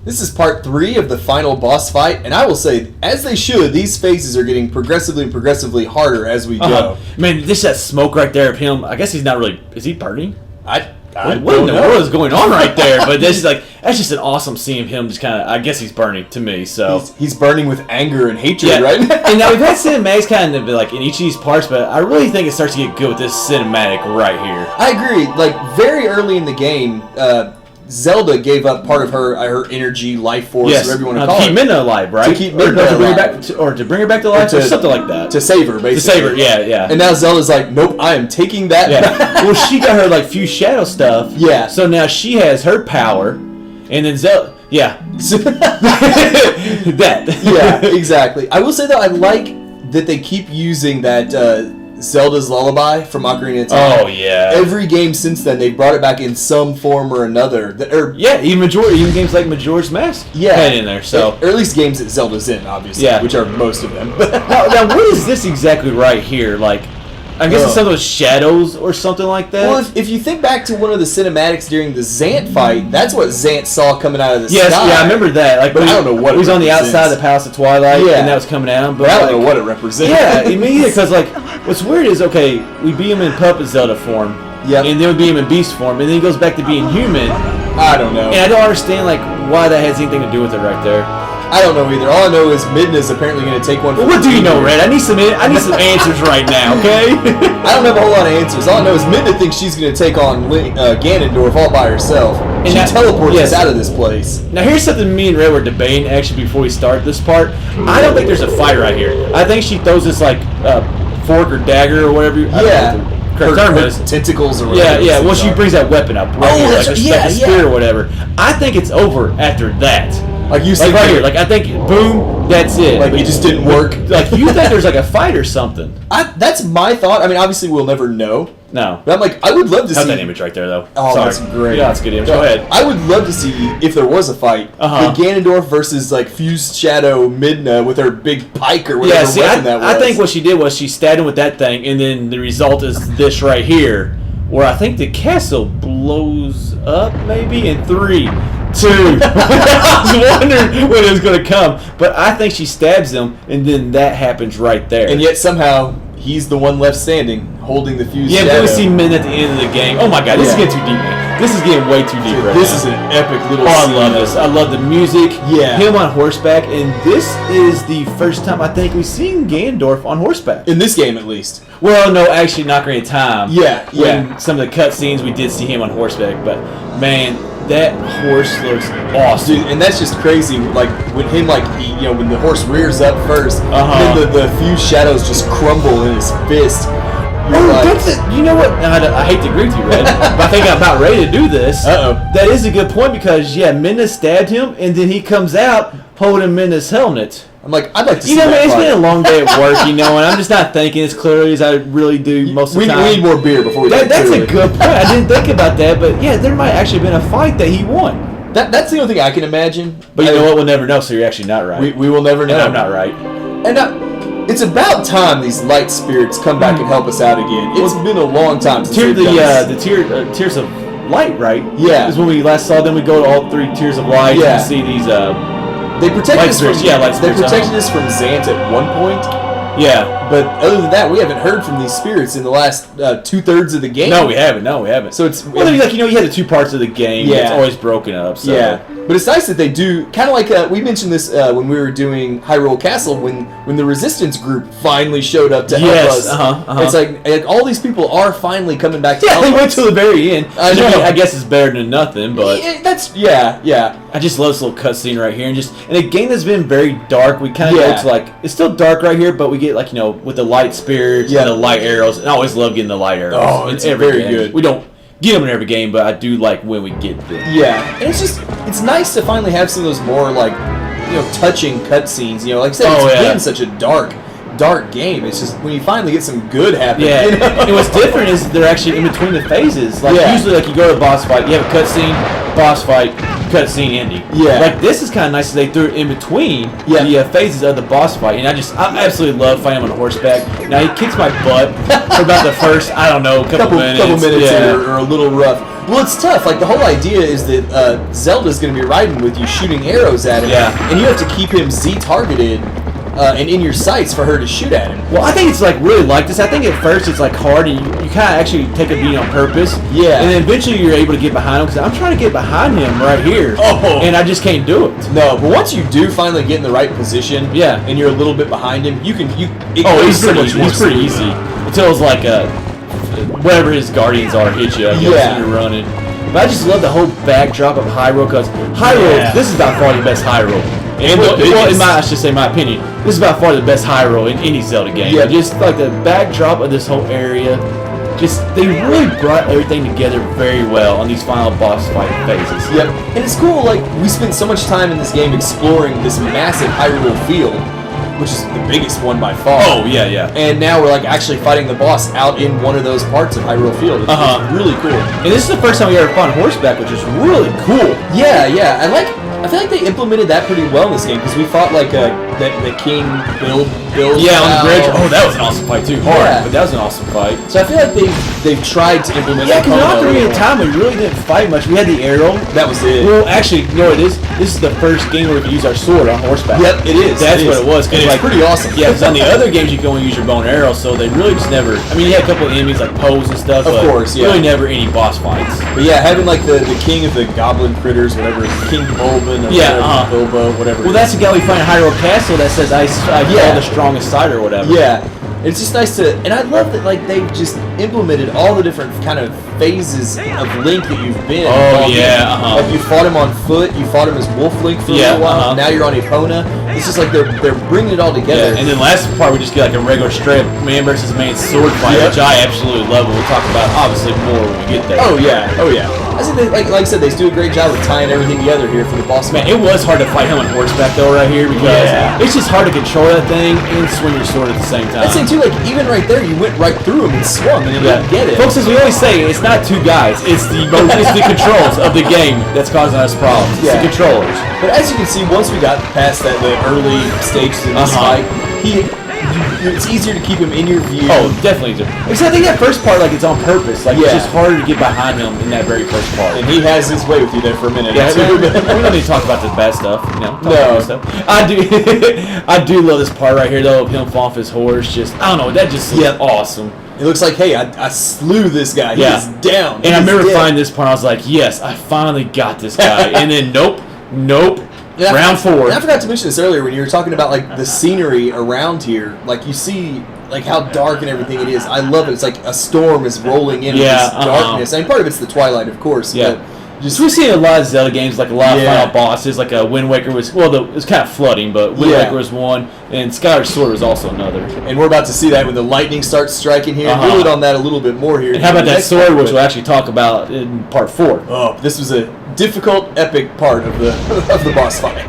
This is part 3 of the final boss fight, and I will say, as they should, these phases are getting progressively harder as we go. Man, this that smoke right there of him. I guess he's not really. Is he burning? I what in the world is going on right there? But this is that's just an awesome scene of him just kind of. I guess he's burning to me. So he's burning with anger and hatred right now. And now we've had cinematics kind of like in each of these parts, but I really think it starts to get good with this cinematic right here. I agree. Like very early in the game, Zelda gave up part of her energy, life force, whatever you want to call it. To keep Midna alive, right? To keep Midna alive. To bring her back to life, or something like that. To save her, basically. To save her, yeah. And now Zelda's like, nope, I am taking that back. Well, she got her, like, few shadow stuff. Yeah. So now she has her power, and then Zelda... Yeah. That. Yeah, exactly. I will say, though, I like that they keep using that... Zelda's Lullaby from Ocarina of Time. Oh, yeah. Every game since then, they've brought it back in some form or another. Even games like Majora's Mask had in there. So. Or at least games that Zelda's in, obviously, which are most of them. now, what is this exactly right here? Like, I guess it's some of those shadows or something like that. Well, if you think back to one of the cinematics during the Zant fight, that's what Zant saw coming out of the sky. Yeah, I remember that. Like, but I don't know what it was on the outside of the Palace of Twilight, and that was coming out. But I don't know what it represents. Yeah, me either. Because what's weird is we beat him in Puppet Zelda form, and then we beat him in Beast form, and then he goes back to being human. I don't know, and I don't understand why that has anything to do with it right there. I don't know either. All I know is Midna's apparently going to take one. Well, what do you know, Red? I need some answers right now, okay? I don't have a whole lot of answers. All I know is Midna thinks she's going to take on Ganondorf all by herself. And she teleports us out of this place. Now, here's something me and Red were debating, actually, before we start this part. I don't think there's a fight right here. I think she throws this, fork or dagger or whatever. Her tentacles or whatever. Yeah. Well, she brings that weapon up. Right here, like a spear or whatever. I think it's over after that. Like you said right here. I think, boom, that's it. Like it just didn't work. You think there's a fight or something. That's my thought. I mean, obviously we'll never know. No. But I'm I would love to see... that image right there, though. Oh, that's great. Yeah, that's a good image. Go ahead. I would love to see, if there was a fight, the Ganondorf versus, Fused Shadow Midna with her big pike or whatever weapon that was. I think what she did was she stabbed him with that thing, and then the result is this right here, where I think the castle blows up, maybe, in 3, 2. I was wondering when it was going to come. But I think she stabs him, and then that happens right there. And yet somehow... he's the one left standing, holding the fused shadow. Yeah, we see Min at the end of the game. Oh my god, this is getting too deep, man. This is getting way too deep right now. This is an epic little scene. I love this. I love the music. Yeah. Him on horseback, and this is the first time I think we've seen Ganondorf on horseback. In this game, at least. Well, no, actually, not Ocarina of Time. Yeah. When some of the cutscenes, we did see him on horseback, but man, that horse looks awesome. Dude, and that's just crazy. When him, when the horse rears up first, then the fused shadows just crumble in his fist. You know what? I hate to agree with you, Red, but I think I'm about ready to do this. That is a good point because, Midna stabbed him, and then he comes out holding Midna's helmet. I'm I'd like to see that. It's been a long day at work, and I'm just not thinking as clearly as I really do most of the time. We need more beer before we That's a good point. I didn't think about that, but there might actually have been a fight that he won. That's the only thing I can imagine. But you know what? We'll never know, so you're actually not right. We will never know. And I'm not right. And it's about time these light spirits come back and help us out again. It's been a long time since we've done this. The Tears of Light, right? Yeah. Is when we last saw them. We go to all 3 Tears of Light and see these... They protected us from from Zant at one point. Yeah. But other than that, we haven't heard from these spirits in the last 2/3 of the game. No, we haven't. So it's... Well, you had the 2 parts of the game. Yeah. It's always broken up. So. Yeah. But it's nice that they do... Kind of we mentioned this when we were doing Hyrule Castle, when the Resistance group finally showed up to help us. It's all these people are finally coming back to help us. They went to the very end. I know. I guess it's better than nothing, but... Yeah. I just love this little cutscene right here. And a game that's been very dark. We kind of go to it's still dark right here, but we get with the light spirits and the light arrows. And I always love getting the light arrows. Oh, it's very good. We don't get them in every game, but I do like when we get them. Yeah, and it's nice to finally have some of those more touching cutscenes. Like I said, it's been such a dark game. It's just when you finally get some good happening. Yeah, and what's different is they're actually in between the phases. Usually, you go to a boss fight, you have a cutscene, boss fight, cutscene ending. Yeah. Like, this is kind of nice that they threw it in between the phases of the boss fight. And I absolutely love fighting him on horseback. Now, he kicks my butt for about the first, I don't know, couple minutes. Couple minutes are a little rough. Well, it's tough. Like, the whole idea is that Zelda's going to be riding with you, shooting arrows at him. Yeah. And you have to keep him Z-targeted and in your sights for her to shoot at him. Well, I think it's like really like this. I think at first it's like hard, and you kind of actually take a beat on purpose. Yeah. And then eventually you're able to get behind him, because I'm trying to get behind him right here. Oh. And I just can't do it. No, but once you do finally get in the right position, and you're a little bit behind him, he's pretty easy. Until it's like whatever his guardians are hit you, I guess, when you're running. But I just love the whole backdrop of Hyrule, because Hyrule, this is by far the best Hyrule. And I should say my opinion, this is by far the best Hyrule in any Zelda game. Yeah. Just like the backdrop of this whole area, they really brought everything together very well on these final boss fight phases. Yep. And it's cool, like, we spent so much time in this game exploring this massive Hyrule field, which is the biggest one by far. Oh, yeah. And now we're like actually fighting the boss out in one of those parts of Hyrule Field. It's really cool. And this is the first time we ever fought on horseback, which is really cool. Yeah. I feel like they implemented that pretty well in this game, because we fought like the king build. Yeah, on the bridge. Oh, that was an awesome fight too. Hard, but that was an awesome fight. So I feel like they've tried to implement. Yeah, because not three at a time we really didn't fight much. We had the arrow. That was it. Well, actually, you know what it is? This is the first game where we can use our sword on horseback. Yep, it is. That's what it was. And it's pretty awesome. Yeah, because on the other games you can only use your bow and arrow, so they really just never. I mean, you had a couple of enemies like Poes and stuff. Of course, really never any boss fights. But yeah, having like the king of the goblin critters, whatever, King Bulbin, Bilbo, whatever. Well, that's the guy we find in Hyrule Castle that says I call the strongest side or whatever. Yeah. It's just nice to, and I love that like they've just implemented all the different kind of phases of Link that you've been. Oh yeah, Like you fought him on foot, you fought him as Wolf Link for a little while. Now you're on Epona. It's just like they're bringing it all together. Yeah, and then last part we just get like a regular straight man versus man sword fight, which I absolutely love. We'll talk about obviously more when we get there. Oh yeah. I think they, like I said, they do a great job of tying everything together here for the boss fight. Man, it was hard to fight him on horseback though right here, because it's just hard to control that thing and swing your sword at the same time. That's the thing too, like even right there you went right through him and swung and didn't get it. Folks, as we always say, it's not two guys, it's the controls of the game that's causing us problems. It's the controllers. But as you can see, once we got past the early stages in this fight, it's easier to keep him in your view. Oh, definitely easier. Except I think that first part, like, it's on purpose. Like, it's just harder to get behind him in that very first part. And he has his way with you there for a minute. Yeah, we don't need to talk about the bad stuff. You know, I do love this part right here, though, of him falling off his horse. Just, I don't know, that just looks awesome. It looks like, hey, I slew this guy. He's down. And I remember finding this part, I was like, yes, I finally got this guy. And then, nope. Round 4. And I forgot to mention this earlier when you were talking about like the scenery around here. Like you see like how dark and everything it is. I love it. It's like a storm is rolling in with this darkness. I mean, part of it's the twilight, of course. Yeah. But we've seen a lot of Zelda games, like a lot of final bosses. Like Wind Waker was, it was kind of flooding, but Wind Waker was one, and Skyward Sword was also another. And we're about to see that when the lightning starts striking here. We'll hit on that a little bit more here. And how about that sword, which we'll actually talk about in part 4? Oh, this was a difficult, epic part of the boss fight.